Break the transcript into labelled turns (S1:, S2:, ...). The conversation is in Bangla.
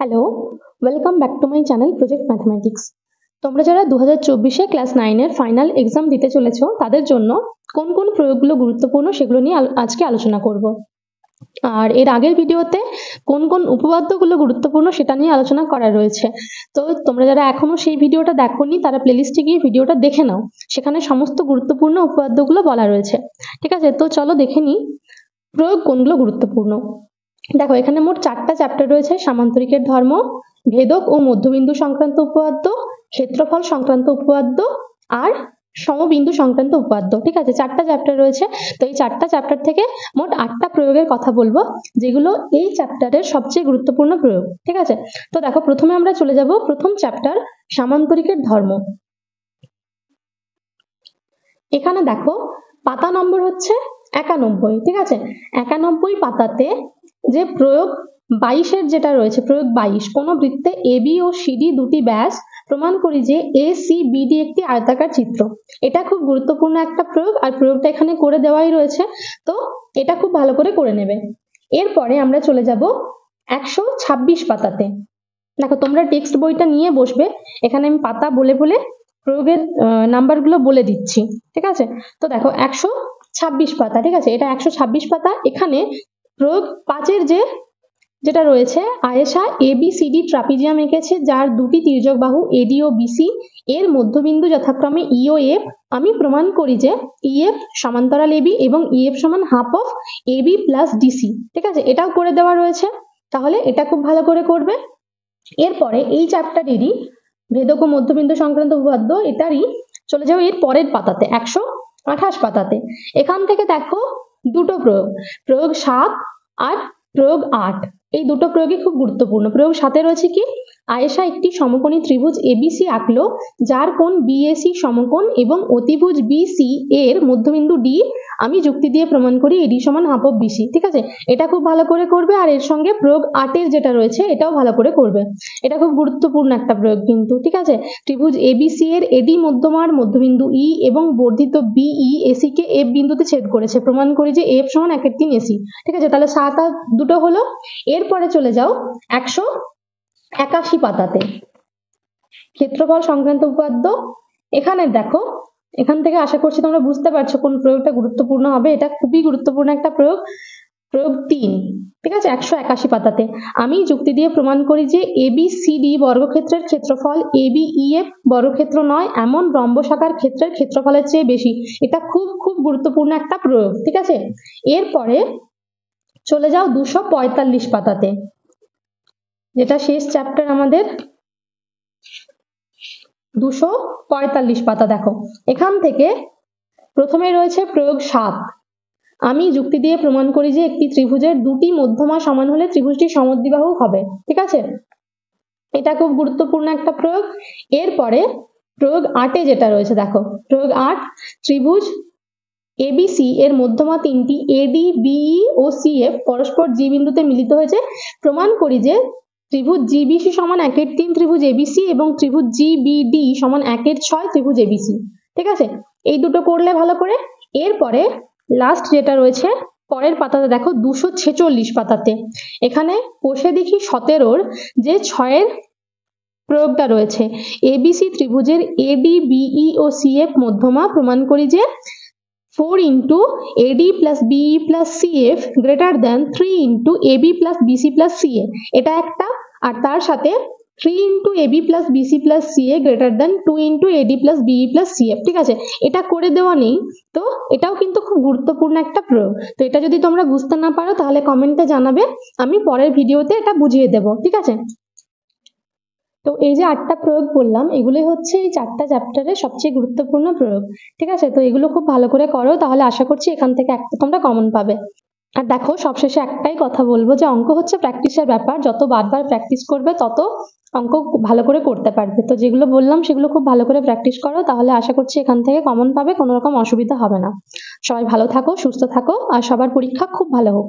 S1: Hello, welcome back to my channel project mathematics. তোমরা যারা 2024-এ ক্লাস 9-এর ফাইনাল এক্সাম দিতে চলেছো তাদের জন্য কোন কোন প্রয়োগগুলো গুরুত্বপূর্ণ সেগুলো নিয়ে আজকে আলোচনা করব। আর এর আগের ভিডিওতে কোন কোন উপপাদ্যগুলো গুরুত্বপূর্ণ সেটা নিয়ে আলোচনা করা রয়েছে। তো তোমরা যারা এখনো সেই ভিডিওটা দেখোনি তারা প্লেলিস্টে গিয়ে ভিডিওটা দেখে নাও, সেখানে সমস্ত গুরুত্বপূর্ণ উপপাদ্যগুলো বলা রয়েছে। ঠিক আছে, তো চলো দেখে নিই প্রয়োগ কোনগুলো গুরুত্বপূর্ণ। দেখো, এখানে মোট 4টা চ্যাপ্টার রয়েছে: সামান্তরিকের ধর্ম, ভেদক ও মধ্যবিন্দু সংক্রান্ত উপপাদ্য, ক্ষেত্রফল সংক্রান্ত উপপাদ্য আর সমবিন্দু সংক্রান্ত উপপাদ্য। ঠিক আছে, 4টা চ্যাপ্টার রয়েছে। তো এই 4টা চ্যাপ্টার থেকে মোট 8টা প্রয়োগের কথা বলবো, যেগুলো এই চ্যাপ্টারের সবচেয়ে গুরুত্বপূর্ণ প্রয়োগ। ঠিক আছে, তো দেখো প্রথমে আমরা চলে যাব প্রথম চ্যাপ্টার সামান্তরিকের ধর্ম। এখানে দেখো পাতা নম্বর হচ্ছে 91। ঠিক আছে, 91 পাতাতে যে প্রয়োগ 22-এর যেটা রয়েছে, প্রয়োগ 22, কোন বৃত্তে এবি ও সিডি দুটি ব্যাস, প্রমাণ করি যে এসিবিডি একটি আয়তাকার চিত্র। এটা খুব গুরুত্বপূর্ণ একটা প্রয়োগ, আর প্রয়োগটা এখানে করে দেওয়াই রয়েছে, তো এটা খুব ভালো করে করে নেবে। এরপরে আমরা চলে যাব 126 পাতাতে। দেখো তোমরা টেক্সট বইটা নিয়ে বসবে, এখানে আমি পাতা বলে বলে প্রয়োগের নাম্বারগুলো বলে দিচ্ছি। ঠিক আছে, তো দেখো 126 পাতা। ঠিক আছে, এটা 126 পাতা। এখানে প্রয়োগ 5-এর যেটা রয়েছে, আয়েশা এবিসিডি ট্রাপিজিয়াম এঁকেছে যার দুটি তির্যক বাহু এডি ও বিসি এর মধ্যবিন্দু যথাক্রমে ই ও এফ। আমি প্রমাণ করি যে ইএফ সমান্তরাল এবি এবং ইএফ সমান half of AB plus DC. ঠিক আছে, এটাও করে দেওয়া রয়েছে, তাহলে এটা খুব ভালো করে করবে। এরপরে এই চ্যাপ্টারেরই ভেদক ও মধ্যবিন্দু সংক্রান্ত উপপাদ্য, এটারই চলে যাও এর পরের পাতাতে 128 পাতাতে। এখান থেকে দেখো দুটো প্রয়োগ, প্রয়োগ 7 আর প্রয়োগ 8। এই দুটো প্রয়োগই খুব গুরুত্বপূর্ণ। প্রয়োগ 7-এ রয়েছে কি, আয়েশা একটি সমকোণী ত্রিভুজ এবিসি আঁকলো যার কোণ বিএসি সমকোণ এবং অতিভুজ বিসি এর মধ্যবিন্দু ডি। আমি যুক্তি দিয়ে প্রমাণ করি এডি সমান হাফ অফ বিসি। ঠিক আছে, এটা খুব ভালো করে করবে। আর এর সঙ্গে প্রয়োগ 8-এর যেটা রয়েছে এটাও ভালো করে করবে, এটা খুব গুরুত্বপূর্ণ একটা প্রয়োগ কিন্তু। ঠিক আছে, ত্রিভুজ এবিসি এর এডি মধ্যমার মধ্যবিন্দু ই এবং বর্ধিত বিই এসি কে এফ বিন্দুতে ছেদ করেছে, প্রমাণ করি যে এফ সমান 1/3 এসি। ঠিক আছে, তাহলে 7 আর দুটো হলো। এরপরে চলে যাও 181 পাতাতে, ক্ষেত্রফল সংক্রান্ত উপপাদ্য। এখানে দেখো, এখান থেকে আশা করছি তোমরা বুঝতে পারছো কোন প্রয়োগটা গুরুত্বপূর্ণ হবে। এটা খুবই গুরুত্বপূর্ণ একটা প্রয়োগ, প্রয়োগ 3। ঠিক আছে, 181 পাতাতে আমি যুক্তি দিয়ে প্রমাণ করি যে এবিসিডি বর্গক্ষেত্রের ক্ষেত্রফল এবিইএফ বর্গক্ষেত্র নয় এমন রম্বসাকার ক্ষেত্রের ক্ষেত্রফলের চেয়ে বেশি। এটা খুব খুব গুরুত্বপূর্ণ একটা প্রয়োগ। ঠিক আছে, এরপরে চলে যাও 245 পাতাতে, যেটা শেষ চ্যাপ্টার আমাদের, 245 পাতা। দেখো এখান থেকে প্রথমে রয়েছে প্রয়োগ 7। আমি যুক্তি দিয়ে প্রমাণ করি যে একটি ত্রিভুজের দুটি মধ্যমা সমান হলে ত্রিভুজটি সমদ্বিবাহু হবে। ঠিক আছে, এটা খুব গুরুত্বপূর্ণ একটা প্রয়োগ। এরপরে প্রয়োগ 8-এ যেটা রয়েছে, দেখো প্রয়োগ 8, ত্রিভুজ এবিসি এর মধ্যমা তিনটি এডি বিই ও সিএফ পরস্পর জি বিন্দুতে মিলিত হয়েছে, প্রমাণ করি যে ত্রিভুজ জিবিসি সমান 1/3 ত্রিভুজ এবিসি এবং ত্রিভুজ জিবিডি সমান 1/6 ত্রিভুজ এবিসি। ঠিক আছে, এই দুটো করলে ভালো করে। এরপরে লাস্ট যেটা রয়েছে পরের পাতাতে, দেখো 246 পাতাতে, এখানে কষে দেখি 17-র যে 6-এর প্রয়োগটা রয়েছে, এবিসি ত্রিভুজের এডি বিই ও সিএফ মধ্যমা, প্রমাণ করি যে 4 into AD plus BE plus CF greater than 3 into AB plus BC plus CA। এটা একটা, আর তার সাথে 3 into AB plus BC plus CA greater than 2 into AD plus BE plus CF। ঠিক আছে, এটা করে দেওয়া নেই, তো এটাও কিন্তু খুব গুরুত্বপূর্ণ একটা প্রয়োগ। তো এটা যদি তোমরা বুঝতে না পারো তাহলে কমেন্টে জানাবে, আমি পরের ভিডিওতে এটা বুঝিয়ে দেবো। ঠিক আছে, তো এই যে 8টা প্রয়োগ বললাম, এগুলোই হচ্ছে এই 4টা চ্যাপ্টারের সবচেয়ে গুরুত্বপূর্ণ প্রয়োগ। ঠিক আছে, তো এগুলো খুব ভালো করে করো, তাহলে আশা করছি এখান থেকে একটা তোমরা কমন পাবে। আর দেখো সবশেষে একটাই কথা বলবো যে অঙ্ক হচ্ছে প্র্যাকটিসের ব্যাপার, যত বারবার প্র্যাকটিস করবে তত অঙ্ক ভালো করে করতে পারবে। তো যেগুলো বললাম সেগুলো খুব ভালো করে প্র্যাকটিস করো, তাহলে আশা করছি এখান থেকে কমন পাবে, কোনো রকম অসুবিধা হবে না। সবাই ভালো থাকো, সুস্থ থাকো, আর সবার পরীক্ষা খুব ভালো হোক।